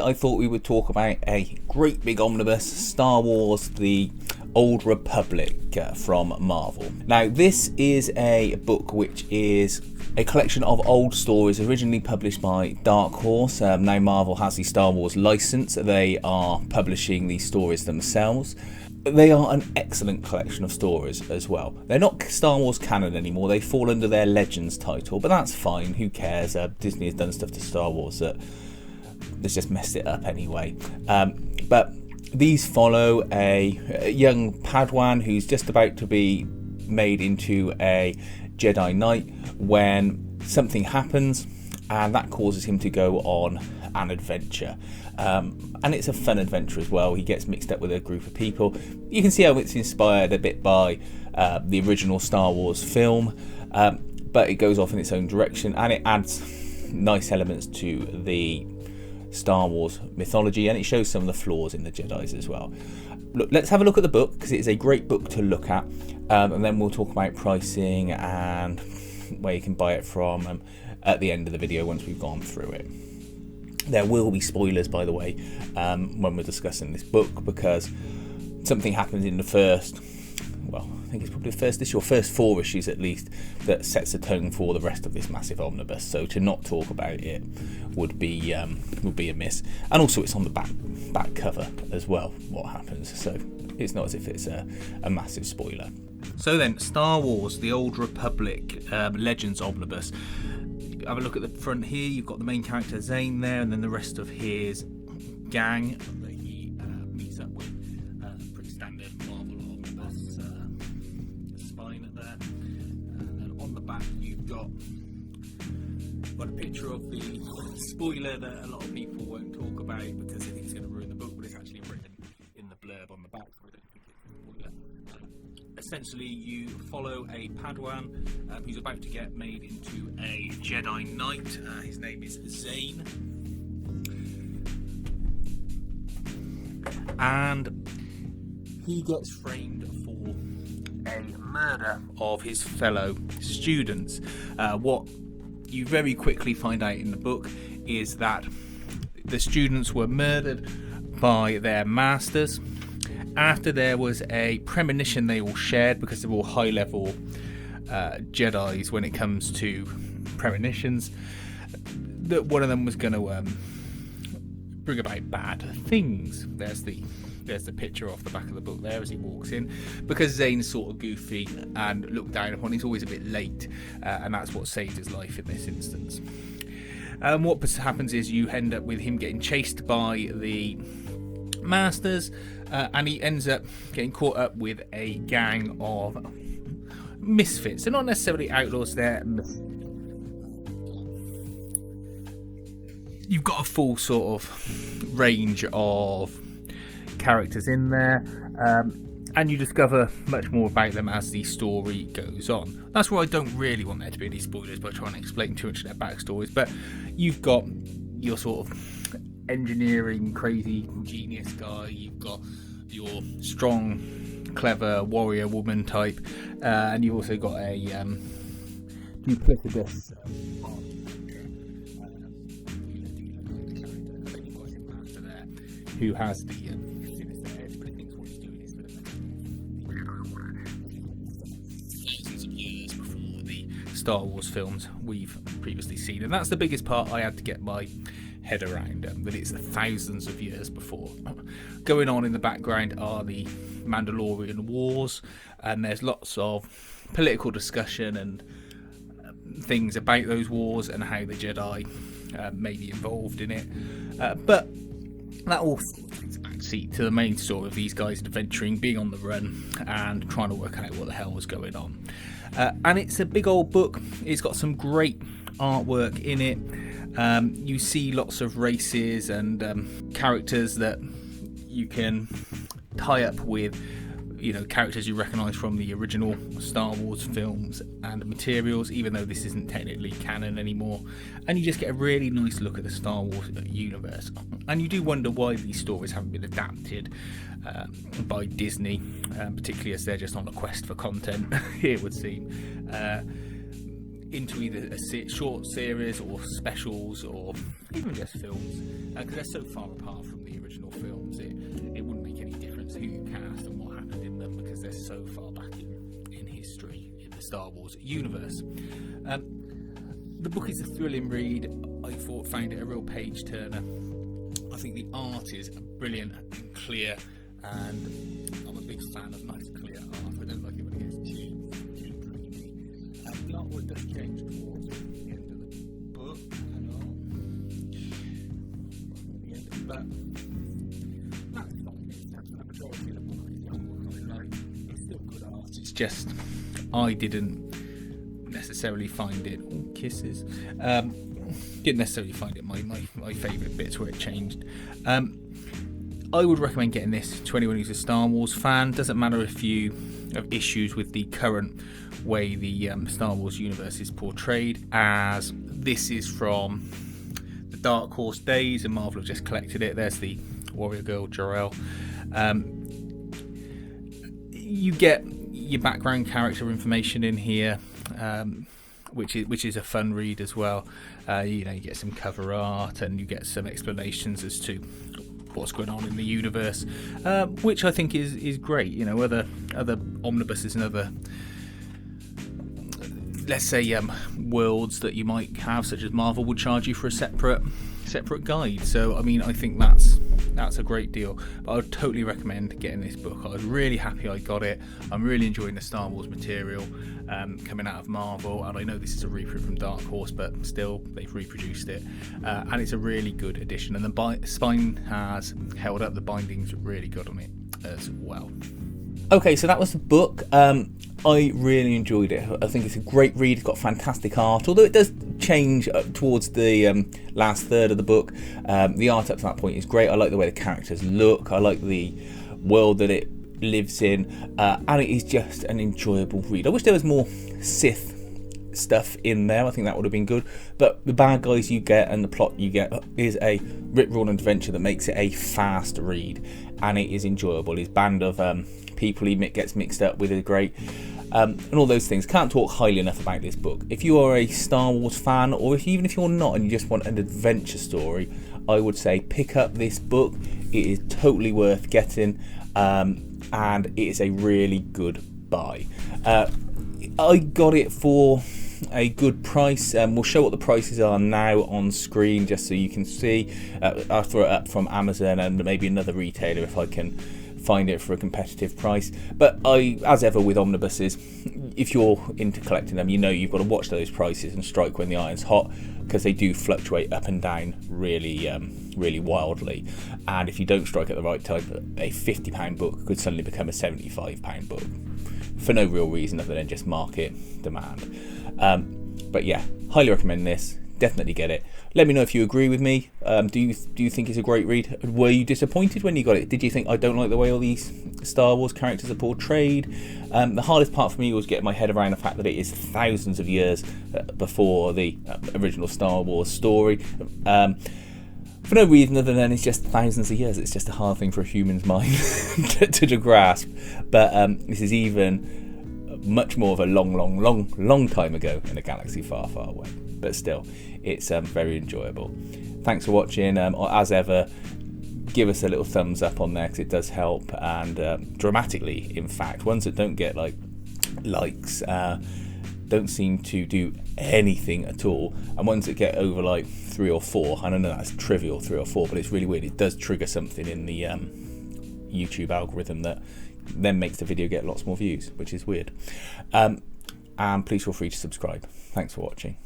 I thought we would talk about a great big omnibus, Star Wars The Old Republic from Marvel. Now, this is a book which is a collection of old stories originally published by Dark Horse. Now Marvel has the Star Wars license. They are publishing these stories themselves. They are an excellent collection of stories as well. They're not Star Wars canon anymore. They fall under their Legends title, but that's fine. Who cares? Disney has done stuff to Star Wars that has just messed it up anyway. But these follow a young Padawan who's just about to be made into a Jedi Knight when something happens, and that causes him to go on an adventure. And it's a fun adventure as well. He gets mixed up with a group of people. You can see how it's inspired a bit by the original Star Wars film, but it goes off in its own direction, and it adds nice elements to the Star Wars mythology, and it shows some of the flaws in the Jedis as well. Look, let's have a look at the book, because it is a great book to look at, and then we'll talk about pricing and where you can buy it from at the end of the video once we've gone through it. There will be spoilers, by the way, when we're discussing this book, because something happens in the first, well, I think it's probably the first issue, or first 4 issues at least, that sets the tone for the rest of this massive omnibus. So to not talk about it would be a miss. And also, it's on the back cover as well, what happens. So it's not as if it's a massive spoiler. So then, Star Wars: The Old Republic Legends Omnibus. Have a look at the front here. You've got the main character Zane there, and then the rest of his gang that he meets up with. Pretty standard Marvel omnibus spine there. And then on the back you've got a picture of the spoiler that a lot of people won't talk about because they think it's going to ruin the book, but it's actually written in the blurb on the back. So I don't think it's a spoiler. Essentially, you follow a Padawan who's about to get made into a Jedi Knight. His name is Zane. And he gets framed for a murder of his fellow students. What you very quickly find out in the book is that the students were murdered by their masters after there was a premonition they all shared, because they're all high-level Jedis when it comes to premonitions, that one of them was going to bring about bad things. There's the picture off the back of the book there as he walks in, because Zane's sort of goofy and looked down upon. He's always a bit late, and that's what saved his life in this instance. What happens is you end up with him getting chased by the masters, and he ends up getting caught up with a gang of misfits. They're not necessarily outlaws, you've got a full sort of range of characters in there, and you discover much more about them as the story goes on. That's where I don't really want there to be any spoilers by trying to explain too much of their backstories, but you've got your sort of engineering crazy genius guy, you've got your strong clever warrior woman type, and you've also got a duplicitous who has the sinister head, but I think what he's doing is thousands of years before the Star Wars films we've previously seen, and that's the biggest part I had to get my head around, that it's thousands of years before. Going on in the background are the Mandalorian Wars, and there's lots of political discussion and things about those wars and how the Jedi may be involved in it, but that all takes a backseat to the main story of these guys adventuring, being on the run and trying to work out what the hell was going on. And it's a big old book. It's got some great artwork in it. You see lots of races and characters that you can tie up with, characters you recognise from the original Star Wars films and materials, even though this isn't technically canon anymore. And you just get a really nice look at the Star Wars universe. And you do wonder why these stories haven't been adapted by Disney, particularly as they're just on a quest for content, it would seem. into either a short series or specials or even just films, because they're so far apart from the original films, it wouldn't make any difference who you cast and what happened in them, because they're so far back in history in the Star Wars universe. The book is a thrilling read. I found it a real page turner. I think the art is brilliant and clear, and I'm a big fan of nice clear art. I don't like it when it gets too dreamy. The artwork does change towards the end of the book, but that's fine. The majority of the book is the artwork I like. It's still good art. It's just I didn't necessarily find it. Oh, kisses. Didn't necessarily find it my favourite bits where it changed. I would recommend getting this to anyone who's a Star Wars fan. Doesn't matter if you have issues with the current way the Star Wars universe is portrayed, as this is from the Dark Horse days and Marvel have just collected it. There's the warrior girl Jarell. You get your background character information in here, which is a fun read as well. You get some cover art and you get some explanations as to what's going on in the universe, which I think is great. Other omnibuses and other, let's say, worlds that you might have, such as Marvel, would charge you for a separate guide. So I think that's a great deal. But I would totally recommend getting this book. I was really happy I got it. I'm really enjoying the Star Wars material coming out of Marvel, and I know this is a reprint from Dark Horse, but still they've reproduced it, and it's a really good edition, and the spine has held up. The binding's really good on it as well. Okay, so that was the book. I really enjoyed it. I think it's a great read. It's got fantastic art, although it does change towards the last third of the book. The art up to that point is great. I like the way the characters look. I like the world that it lives in, and it is just an enjoyable read. I wish there was more Sith stuff in there. I think that would have been good, but the bad guys you get and the plot you get is a rip-roaring adventure that makes it a fast read, and it is enjoyable. His band of people he gets mixed up with is great, and all those things. Can't talk highly enough about this book. If you are a Star Wars fan, or even if you're not and you just want an adventure story, I would say pick up this book. It is totally worth getting, and it is a really good buy. I got it for a good price. We'll show what the prices are now on screen just so you can see. I'll throw it up from Amazon and maybe another retailer if I can find it for a competitive price. But as ever with omnibuses, if you're into collecting them, you've got to watch those prices and strike when the iron's hot, because they do fluctuate up and down really wildly. And if you don't strike at the right time, a £50 book could suddenly become a £75 book for no real reason other than just market demand. But yeah, highly recommend this. Definitely get it. Let me know if you agree with me. Do you think it's a great read? Were you disappointed when you got it? Did you think, I don't like the way all these Star Wars characters are portrayed? The hardest part for me was getting my head around the fact that it is thousands of years before the original Star Wars story. For no reason other than it's just thousands of years. It's just a hard thing for a human's mind to grasp. But this is even much more of a long time ago in a galaxy far away. But still, it's very enjoyable. Thanks for watching. As ever, give us a little thumbs up on there because it does help, and dramatically, in fact, ones that don't get likes don't seem to do anything at all, and ones that get over 3 or 4, I don't know, that's trivial, 3 or 4, but it's really weird. It does trigger something in the YouTube algorithm that then makes the video get lots more views, which is weird. And please feel free to subscribe. Thanks for watching.